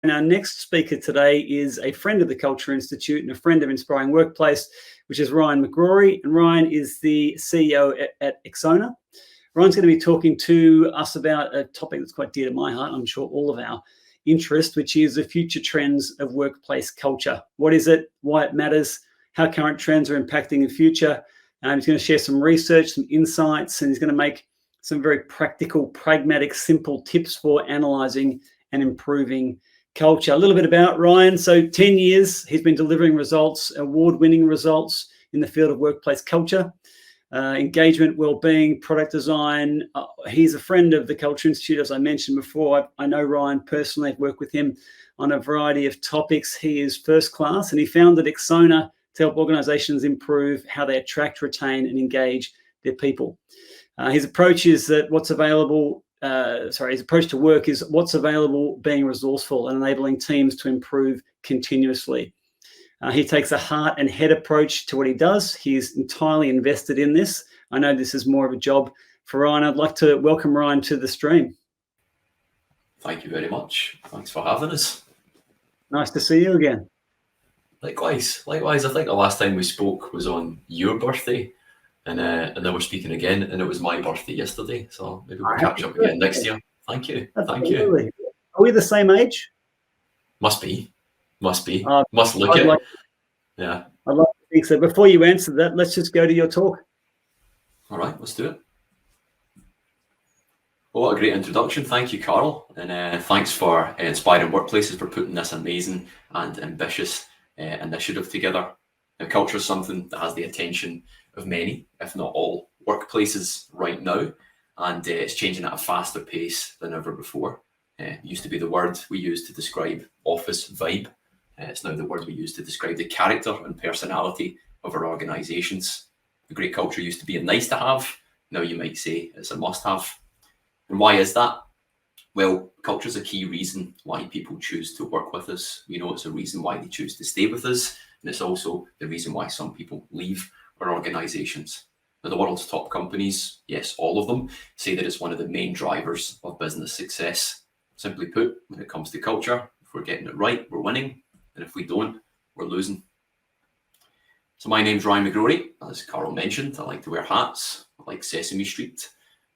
And our next speaker today is a friend of the Culture Institute and a friend of Inspiring Workplace, which is Ryan McGrory. And Ryan is the CEO at Xona. Ryan's going to be talking to us about a topic that's quite dear to my heart, I'm sure all of our interest, which is the future trends of workplace culture. What is it? Why it matters? How current trends are impacting the future? He's going to share some research, some insights, and he's going to make some very practical, pragmatic, simple tips for analysing and improving culture. A little bit about Ryan. So 10 years, he's been delivering results, award-winning results in the field of workplace culture, engagement, well-being, product design. He's a friend of the Culture Institute, as I mentioned before. I know Ryan personally. I've worked with him on a variety of topics. He is first class, and he founded Xona to help organisations improve how they attract, retain, and engage their people. His approach is that his approach to work is what's available, being resourceful and enabling teams to improve continuously. He takes a heart and head approach to what he does. He's entirely invested in this. I know this is more of a job for Ryan. I'd like to welcome Ryan to the stream. Thank you very much. Thanks for having us. Nice to see you again. Likewise. I think the last time we spoke was on your birthday. And then we're speaking again, and it was my birthday yesterday, so maybe we'll catch up again next year. Thank you. Absolutely. Thank you. Are we the same age? Must be. Must look it. Yeah. I'd like to think so. Before you answer that, let's just go to your talk. All right, let's do it. Well, what a great introduction. Thank you, Carl. And thanks for Inspiring Workplaces for putting this amazing and ambitious initiative together. Now, culture is something that has the attention of many, if not all, workplaces right now, and it's changing at a faster pace than ever before. It used to be the word we used to describe office vibe. It's now the word we use to describe the character and personality of our organisations. A great culture used to be a nice to have. Now you might say it's a must have. And why is that? Well, culture is a key reason why people choose to work with us. We know it's a reason why they choose to stay with us. And it's also the reason why some people leave our organisations. Now, the world's top companies, yes, all of them, say that it's one of the main drivers of business success. Simply put, when it comes to culture, if we're getting it right, we're winning. And if we don't, we're losing. So my name's Ryan McGrory. As Carl mentioned, I like to wear hats. I like Sesame Street.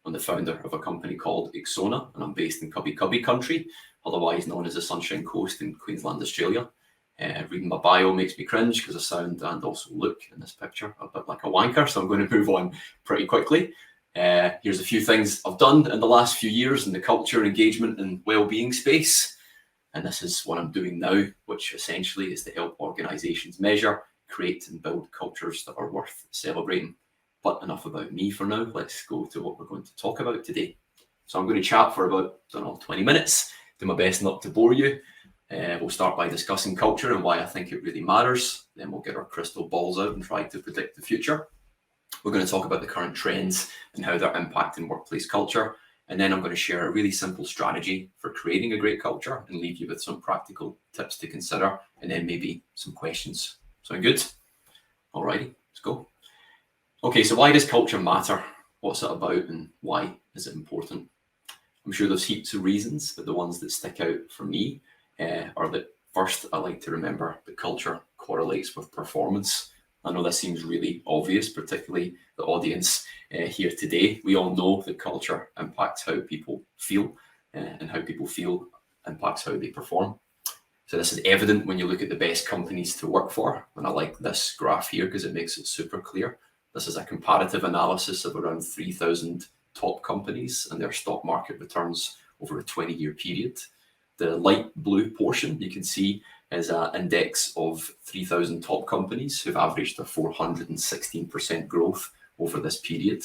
I'm the founder of a company called Xona, and I'm based in Cubby Cubby country, otherwise known as the Sunshine Coast in Queensland, Australia. Reading my bio makes me cringe because I sound and also look in this picture a bit like a wanker, so I'm going to move on pretty quickly. Here's a few things I've done in the last few years in the culture, engagement and well-being space. And this is what I'm doing now, which essentially is to help organisations measure, create and build cultures that are worth celebrating. But enough about me for now. Let's go to what we're going to talk about today. So I'm going to chat for about, 20 minutes. Do my best not to bore you. We'll start by discussing culture and why I think it really matters. Then we'll get our crystal balls out and try to predict the future. We're going to talk about the current trends and how they're impacting workplace culture. And then I'm going to share a really simple strategy for creating a great culture and leave you with some practical tips to consider and then maybe some questions. Sound good? Alrighty, let's go. Okay, so why does culture matter? What's it about and why is it important? I'm sure there's heaps of reasons, but the ones that stick out for me are that first, I like to remember that culture correlates with performance. I know this seems really obvious, particularly the audience here today. We all know that culture impacts how people feel, and how people feel impacts how they perform. So this is evident when you look at the best companies to work for. And I like this graph here because it makes it super clear. This is a comparative analysis of around 3,000 top companies and their stock market returns over a 20-year period. The light blue portion you can see is an index of 3,000 top companies who've averaged a 416% growth over this period.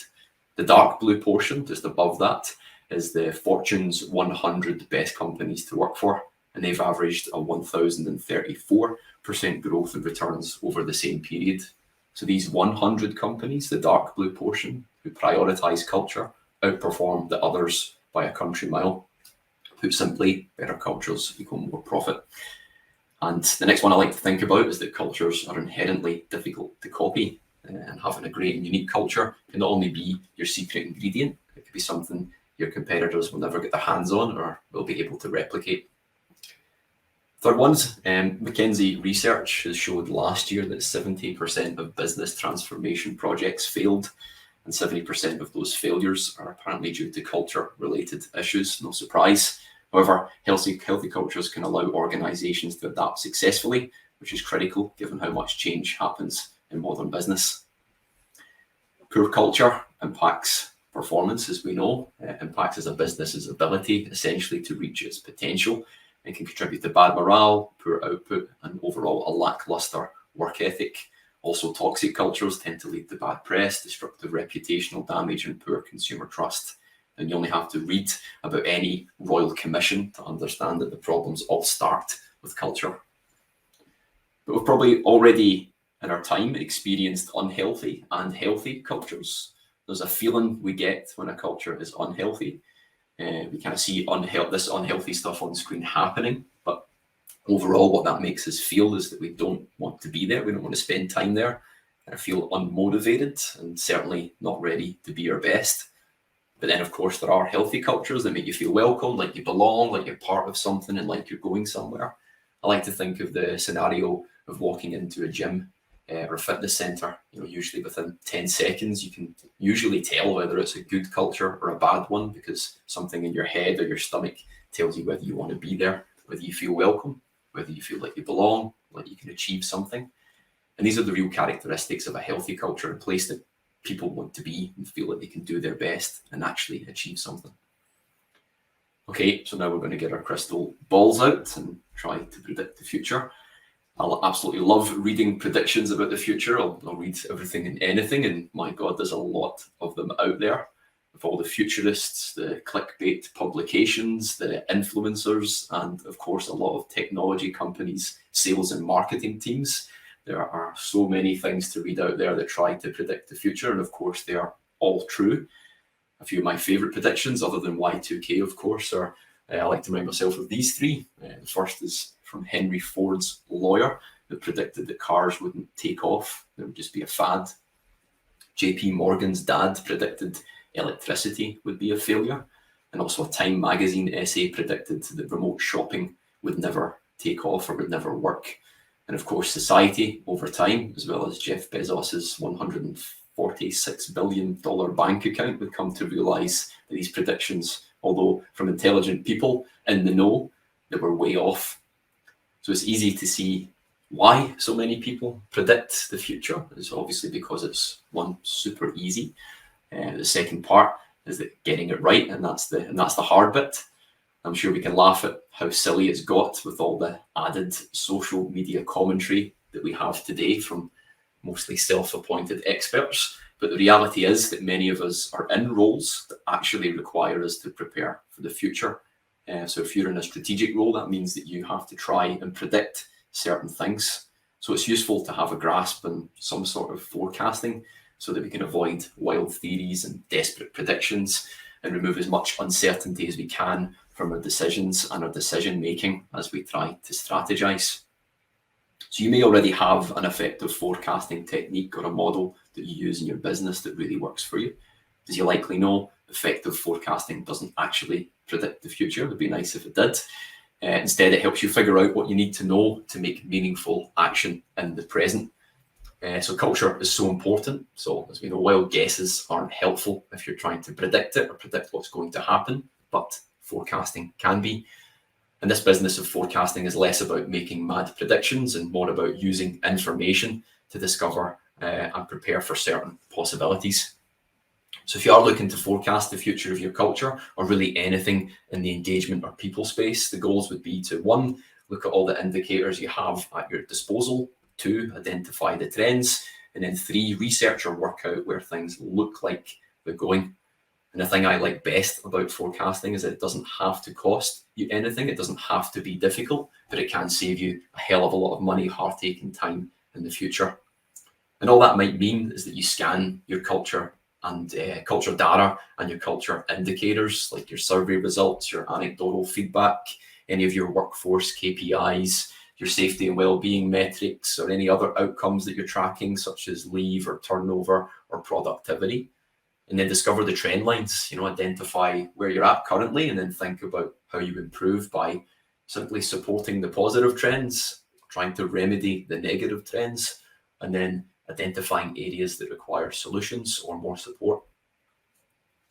The dark blue portion just above that is the Fortune's 100 best companies to work for, and they've averaged a 1,034% growth in returns over the same period. So these 100 companies, the dark blue portion, who prioritize culture, outperform the others by a country mile. Put simply, better cultures equal more profit. And the next one I like to think about is that cultures are inherently difficult to copy, and having a great and unique culture can not only be your secret ingredient, it could be something your competitors will never get their hands on or will be able to replicate. Third one's McKinsey research has showed last year that 70% of business transformation projects failed, and 70% of those failures are apparently due to culture-related issues. No surprise. However, healthy cultures can allow organizations to adapt successfully, which is critical given how much change happens in modern business. Poor culture impacts performance, as we know. It impacts as a business's ability, essentially, to reach its potential, and can contribute to bad morale, poor output, and overall a lackluster work ethic. Also, toxic cultures tend to lead to bad press, destructive reputational damage, and poor consumer trust. And you only have to read about any royal commission to understand that the problems all start with culture. But we've probably already in our time experienced unhealthy and healthy cultures. There's a feeling we get when a culture is unhealthy. We kind of see this unhealthy stuff on screen happening, but overall what that makes us feel is that we don't want to be there. We don't want to spend time there. I feel unmotivated and certainly not ready to be our best. But then, of course, there are healthy cultures that make you feel welcome, like you belong, like you're part of something, and like you're going somewhere. I like to think of the scenario of walking into a gym or a fitness center. Usually within 10 seconds, you can usually tell whether it's a good culture or a bad one, because something in your head or your stomach tells you whether you want to be there, whether you feel welcome, whether you feel like you belong, like you can achieve something. And these are the real characteristics of a healthy culture, a place that people want to be and feel like they can do their best and actually achieve something. Okay, so now we're going to get our crystal balls out and try to predict the future. I'll absolutely love reading predictions about the future. I'll read everything and anything, and my God, there's a lot of them out there. With all the futurists, the clickbait publications, the influencers, and of course, a lot of technology companies, sales and marketing teams. There are so many things to read out there that try to predict the future, and of course, they are all true. A few of my favorite predictions, other than Y2K, of course, are I like to remind myself of these three. The first is from Henry Ford's lawyer, that predicted that cars wouldn't take off. There would just be a fad. JP Morgan's dad predicted electricity would be a failure. And also a Time magazine essay predicted that remote shopping would never take off or would never work. And of course, society over time, as well as Jeff Bezos's $146 billion bank account, would come to realize that these predictions, although from intelligent people in the know, they were way off. So it's easy to see why so many people predict the future. It's obviously because it's one, super easy. The second part is that getting it right, and that's the hard bit. I'm sure we can laugh at how silly it's got with all the added social media commentary that we have today from mostly self-appointed experts. But the reality is that many of us are in roles that actually require us to prepare for the future. So if you're in a strategic role, that means that you have to try and predict certain things. So it's useful to have a grasp and some sort of forecasting so that we can avoid wild theories and desperate predictions and remove as much uncertainty as we can from our decisions and our decision making as we try to strategize. So you may already have an effective forecasting technique or a model that you use in your business that really works for you. As you likely know, effective forecasting doesn't actually predict the future. It would be nice if it did. Instead, it helps you figure out what you need to know to make meaningful action in the present. So culture is so important. So as we know, wild guesses aren't helpful if you're trying to predict it or predict what's going to happen, but forecasting can be. And this business of forecasting is less about making mad predictions and more about using information to discover and prepare for certain possibilities. So if you are looking to forecast the future of your culture or really anything in the engagement or people space, the goals would be to 1, look at all the indicators you have at your disposal, 2, identify the trends, and then 3, research or work out where things look like they're going. And the thing I like best about forecasting is that it doesn't have to cost you anything. It doesn't have to be difficult, but it can save you a hell of a lot of money, heartache, and time in the future. And all that might mean is that you scan your culture and culture data and your culture indicators, like your survey results, your anecdotal feedback, any of your workforce KPIs, your safety and well-being metrics, or any other outcomes that you're tracking, such as leave or turnover or productivity. And then discover the trend lines, identify where you're at currently, and then think about how you improve by simply supporting the positive trends, trying to remedy the negative trends, and then identifying areas that require solutions or more support.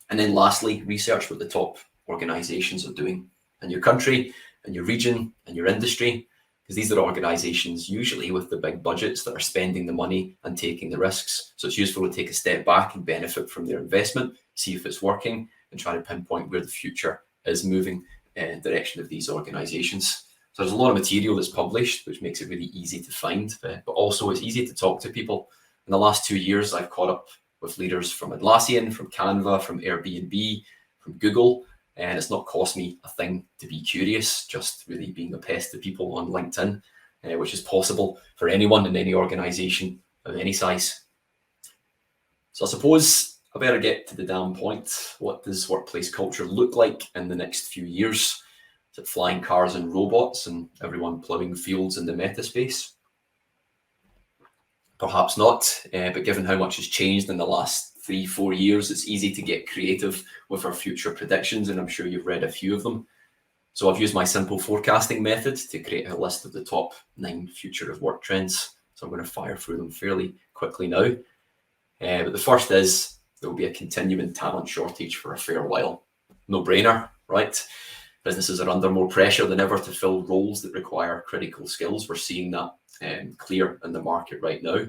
And then lastly, research what the top organizations are doing in your country, in your region, in your industry, because these are organizations usually with the big budgets that are spending the money and taking the risks. So it's useful to take a step back and benefit from their investment, see if it's working, and try to pinpoint where the future is moving in the direction of these organizations. So there's a lot of material that's published, which makes it really easy to find, but also it's easy to talk to people. In the last 2 years, I've caught up with leaders from Atlassian, from Canva, from Airbnb, from Google, and it's not cost me a thing to be curious, just really being a pest to people on LinkedIn, which is possible for anyone in any organization of any size. So I suppose I better get to the damn point. What does workplace culture look like in the next few years? Is it flying cars and robots and everyone plowing fields in the meta space? Perhaps not, but given how much has changed in the last 3-4 years, it's easy to get creative with our future predictions, and I'm sure you've read a few of them. So I've used my simple forecasting method to create a list of the top 9 future of work trends. So I'm going to fire through them fairly quickly now. But the first is there will be a continuing talent shortage for a fair while. No brainer, right? Businesses are under more pressure than ever to fill roles that require critical skills. We're seeing that clear in the market right now.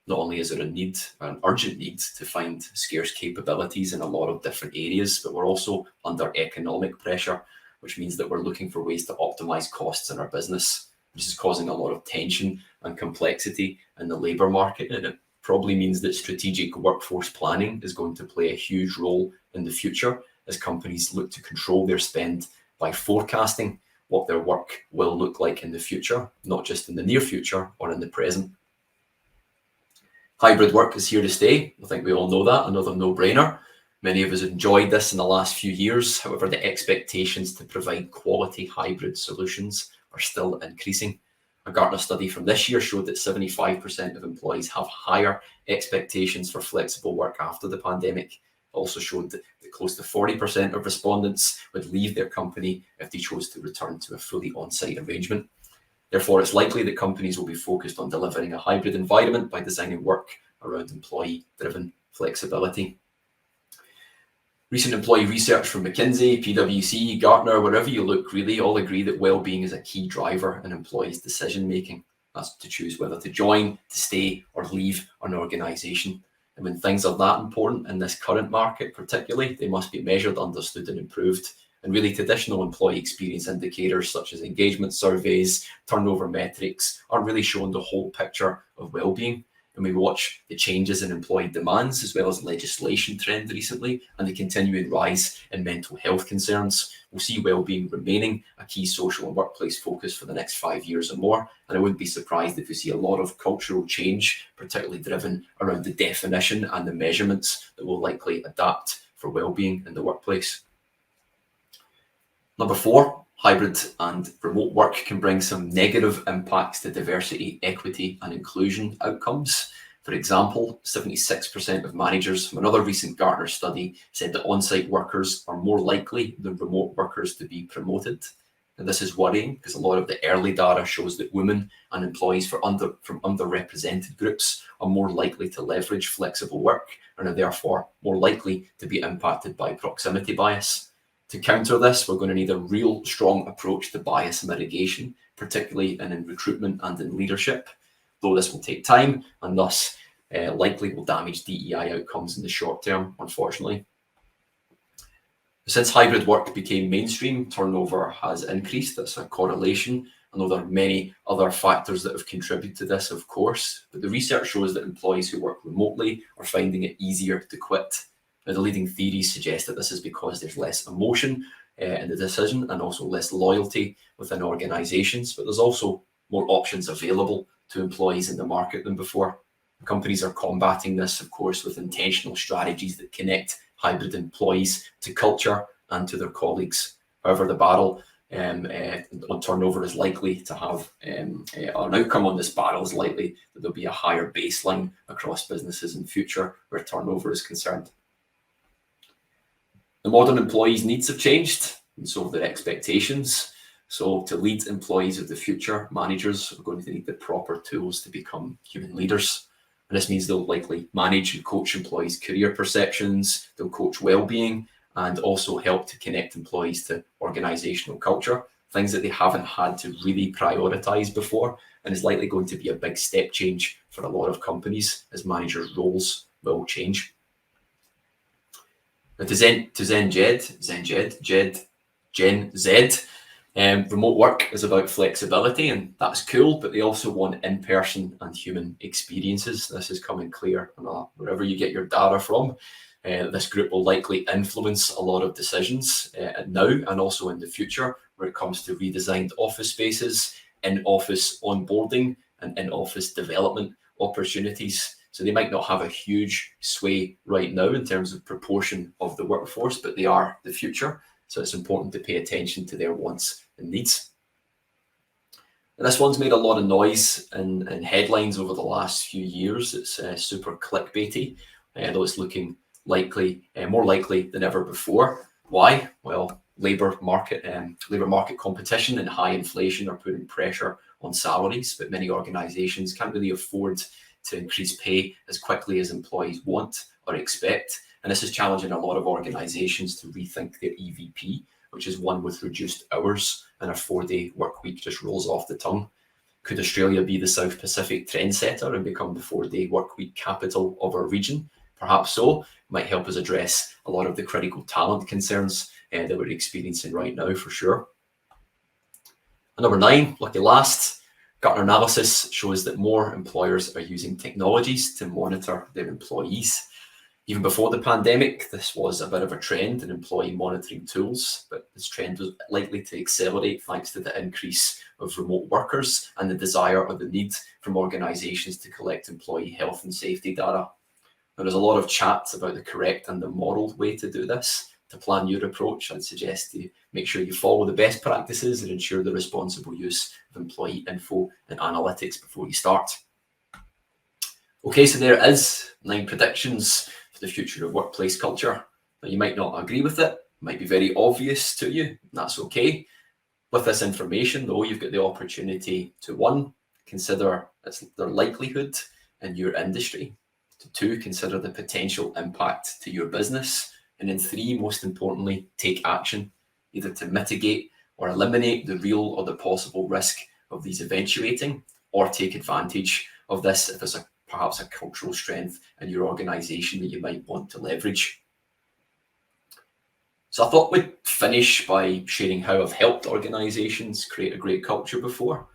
Not only is there a need, an urgent need to find scarce capabilities in a lot of different areas, but we're also under economic pressure, which means that we're looking for ways to optimize costs in our business, which is causing a lot of tension and complexity in the labour market. And it probably means that strategic workforce planning is going to play a huge role in the future as companies look to control their spend by forecasting what their work will look like in the future, not just in the near future or in the present. Hybrid work is here to stay. I think we all know that, another no-brainer. Many of us enjoyed this in the last few years. However, the expectations to provide quality hybrid solutions are still increasing. A Gartner study from this year showed that 75% of employees have higher expectations for flexible work after the pandemic. It also showed that close to 40% of respondents would leave their company if they chose to return to a fully on-site arrangement. Therefore, it's likely that companies will be focused on delivering a hybrid environment by designing work around employee-driven flexibility. Recent employee research from McKinsey, PwC, Gartner, wherever you look, really all agree that well-being is a key driver in employees' decision-making. That's to choose whether to join, to stay, or leave an organization. And when things are that important in this current market particularly, they must be measured, understood, and improved. And really traditional employee experience indicators such as engagement surveys, turnover metrics aren't really showing the whole picture of well-being. And we watch the changes in employee demands as well as legislation trend recently and the continuing rise in mental health concerns. We'll see well-being remaining a key social and workplace focus for the next 5 years or more. And I wouldn't be surprised if we see a lot of cultural change, particularly driven around the definition and the measurements that will likely adapt for well-being in the workplace. Number 4, hybrid and remote work can bring some negative impacts to diversity, equity, and inclusion outcomes. For example, 76% of managers from another recent Gartner study said that on-site workers are more likely than remote workers to be promoted. And this is worrying because a lot of the early data shows that women and employees from underrepresented groups are more likely to leverage flexible work and are therefore more likely to be impacted by proximity bias. To counter this, we're going to need a real strong approach to bias mitigation, particularly in recruitment and in leadership, though this will take time and thus likely will damage DEI outcomes in the short term, unfortunately. Since hybrid work became mainstream, turnover has increased. That's a correlation. I know there are many other factors that have contributed to this, of course, but the research shows that employees who work remotely are finding it easier to quit. Now, the leading theories suggest that this is because there's less emotion in the decision and also less loyalty within organizations, but there's also more options available to employees in the market than before. Companies are combating this, of course, with intentional strategies that connect hybrid employees to culture and to their colleagues. However, the battle on turnover is likely to have an outcome on this battle is likely that there'll be a higher baseline across businesses in future where turnover is concerned. The modern employees' needs have changed, and so have their expectations. So to lead employees of the future, managers are going to need the proper tools to become human leaders. And this means they'll likely manage and coach employees' career perceptions, they'll coach well-being, and also help to connect employees to organizational culture, things that they haven't had to really prioritize before, and is likely going to be a big step change for a lot of companies as managers' roles will change. Now Gen Z, remote work is about flexibility, and that's cool, but they also want in-person and human experiences. This is coming clear wherever you get your data from. This group will likely influence a lot of decisions now and also in the future where it comes to redesigned office spaces, in-office onboarding, and in-office development opportunities. So they might not have a huge sway right now in terms of proportion of the workforce, but they are the future. So it's important to pay attention to their wants and needs. And this one's made a lot of noise and headlines over the last few years. It's super clickbaity, though it's looking more likely than ever before. Why? Well, labor market competition and high inflation are putting pressure on salaries, but many organizations can't really afford to increase pay as quickly as employees want or expect. And this is challenging a lot of organizations to rethink their EVP, which is one with reduced hours and a 4-day work week just rolls off the tongue. Could Australia be the South Pacific trendsetter and become the 4-day work week capital of our region? Perhaps so. It might help us address a lot of the critical talent concerns that we're experiencing right now for sure. And number 9, lucky last, Gartner analysis shows that more employers are using technologies to monitor their employees. Even before the pandemic, this was a bit of a trend in employee monitoring tools, but this trend was likely to accelerate thanks to the increase of remote workers and the desire or the need from organizations to collect employee health and safety data. Now, there's a lot of chat about the correct and the moral way to do this. To plan your approach, I'd suggest you make sure you follow the best practices and ensure the responsible use of employee info and analytics before you start. Okay, so there is 9 predictions for the future of workplace culture. Now, you might not agree with it, might be very obvious to you, and that's okay. With this information, though, you've got the opportunity to 1, consider their likelihood in your industry, to 2, consider the potential impact to your business, and then 3, most importantly, take action, either to mitigate or eliminate the real or the possible risk of these eventuating, or take advantage of this if there's perhaps a cultural strength in your organization that you might want to leverage. So I thought we'd finish by sharing how I've helped organizations create a great culture before.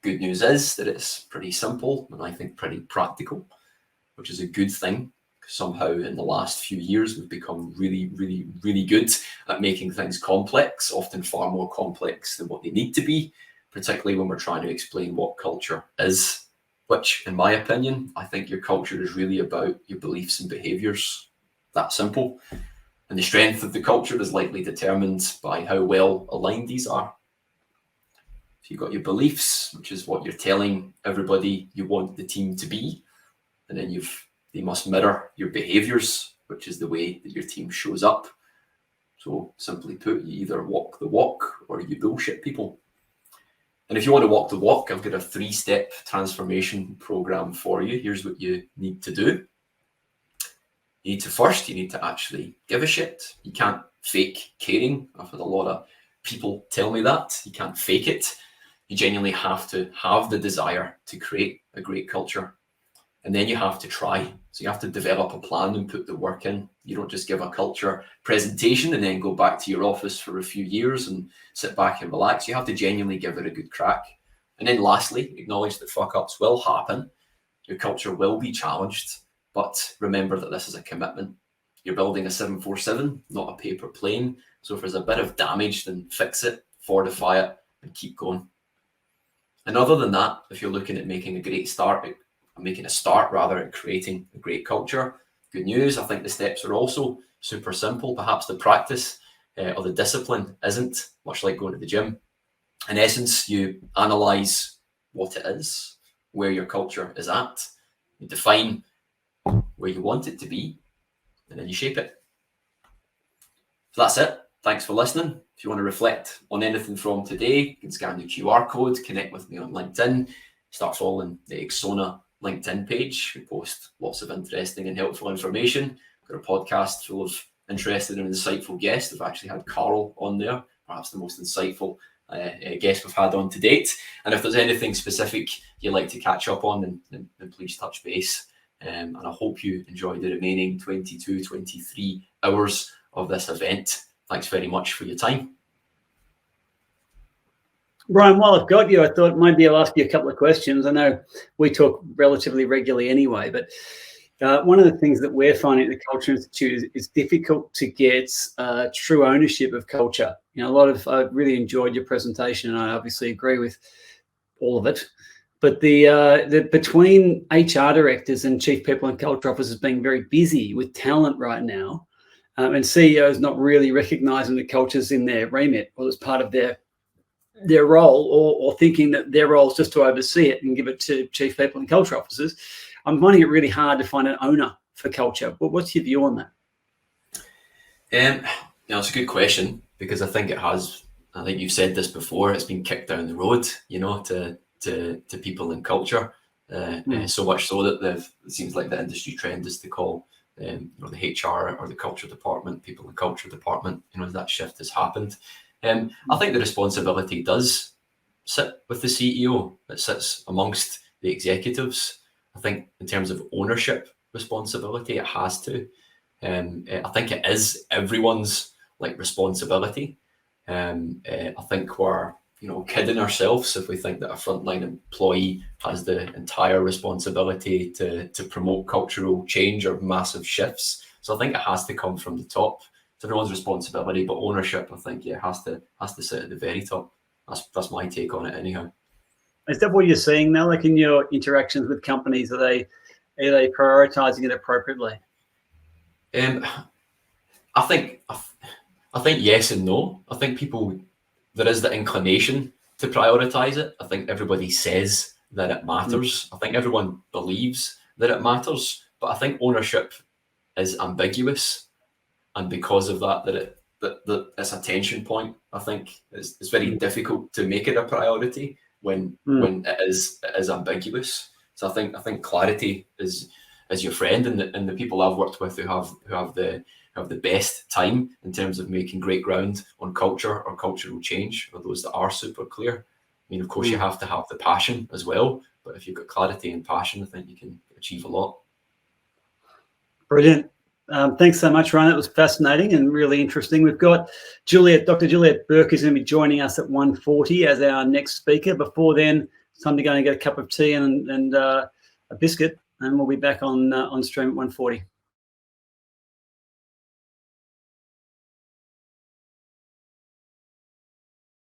Good news is that it's pretty simple and I think pretty practical, which is a good thing. Somehow in the last few years, we've become really, really, really good at making things complex, often far more complex than what they need to be, particularly when we're trying to explain what culture is, which, in my opinion, I think your culture is really about your beliefs and behaviors. That simple. And the strength of the culture is likely determined by how well aligned these are. So you've got your beliefs, which is what you're telling everybody you want the team to be. And then they must mirror your behaviors, which is the way that your team shows up. So simply put, you either walk the walk or you bullshit people. And if you want to walk the walk, I've got a 3-step transformation program for you. Here's what you need to do. You need to actually give a shit. You can't fake caring. I've had a lot of people tell me that. You can't fake it. You genuinely have to have the desire to create a great culture. And then you have to try. So you have to develop a plan and put the work in. You don't just give a culture presentation and then go back to your office for a few years and sit back and relax. You have to genuinely give it a good crack. And then lastly, acknowledge that fuck-ups will happen. Your culture will be challenged, but remember that this is a commitment. You're building a 747, not a paper plane. So if there's a bit of damage, then fix it, fortify it, and keep going. And other than that, if you're looking at making a start at creating a great culture, good news. I think the steps are also super simple. Perhaps the practice or the discipline isn't, much like going to the gym. In essence, you analyze what it is, where your culture is at, you define where you want it to be, and then you shape it. So that's it. thanks for listening. If you want to reflect on anything from today, you can scan the QR code, connect with me on LinkedIn, start following the Exona LinkedIn page. We post lots of interesting and helpful information. We've got a podcast full of interesting and insightful guests. We've actually had Carl on there, perhaps the most insightful guest we've had on to date. And if there's anything specific you'd like to catch up on, then please touch base. And I hope you enjoy the remaining 22, 23 hours of this event. Thanks very much for your time. Brian, while I've got you, I thought maybe I'll ask you a couple of questions. I know we talk relatively regularly anyway, but one of the things that we're finding at the Culture Institute is difficult to get true ownership of culture. You know, I really enjoyed your presentation, and I obviously agree with all of it. But the between HR directors and chief people and culture officers being very busy with talent right now, and CEOs not really recognizing the cultures in their remit or as part of their role, or thinking that their role is just to oversee it and give it to chief people and culture officers, I'm finding it really hard to find an owner for culture. But what's your view on that? It's a good question, because I think you've said this before, it's been kicked down the road, to people in culture. So much so that it seems like the industry trend is to call the HR or the culture department, people in culture department, that shift has happened. I think the responsibility does sit with the CEO. It sits amongst the executives. I think in terms of ownership responsibility, it has to. I think it is everyone's responsibility. I think we're kidding ourselves if we think that a frontline employee has the entire responsibility to promote cultural change or massive shifts. So I think it has to come from the top. It's everyone's responsibility, but ownership, I think, has to sit at the very top. That's my take on it, anyhow. Is that what you're seeing now? Like in your interactions with companies, are they prioritizing it appropriately? I think yes and no. I think there is the inclination to prioritize it. I think everybody says that it matters. I think everyone believes that it matters, but I think ownership is ambiguous, and because of that it's a tension point. I think it's very difficult to make it a priority when it is ambiguous. So I think clarity is your friend, and the people I've worked with who have the best time in terms of making great ground on culture or cultural change are those that are super clear. I mean, of course, you have to have the passion as well, but if you've got clarity and passion, I think you can achieve a lot. Brilliant. Thanks so much, Ryan. That was fascinating and really interesting. We've got Dr. Juliet Burke is going to be joining us at 1:40 as our next speaker. Before then, it's time to go and get a cup of tea and a biscuit, and we'll be back on stream at 1:40.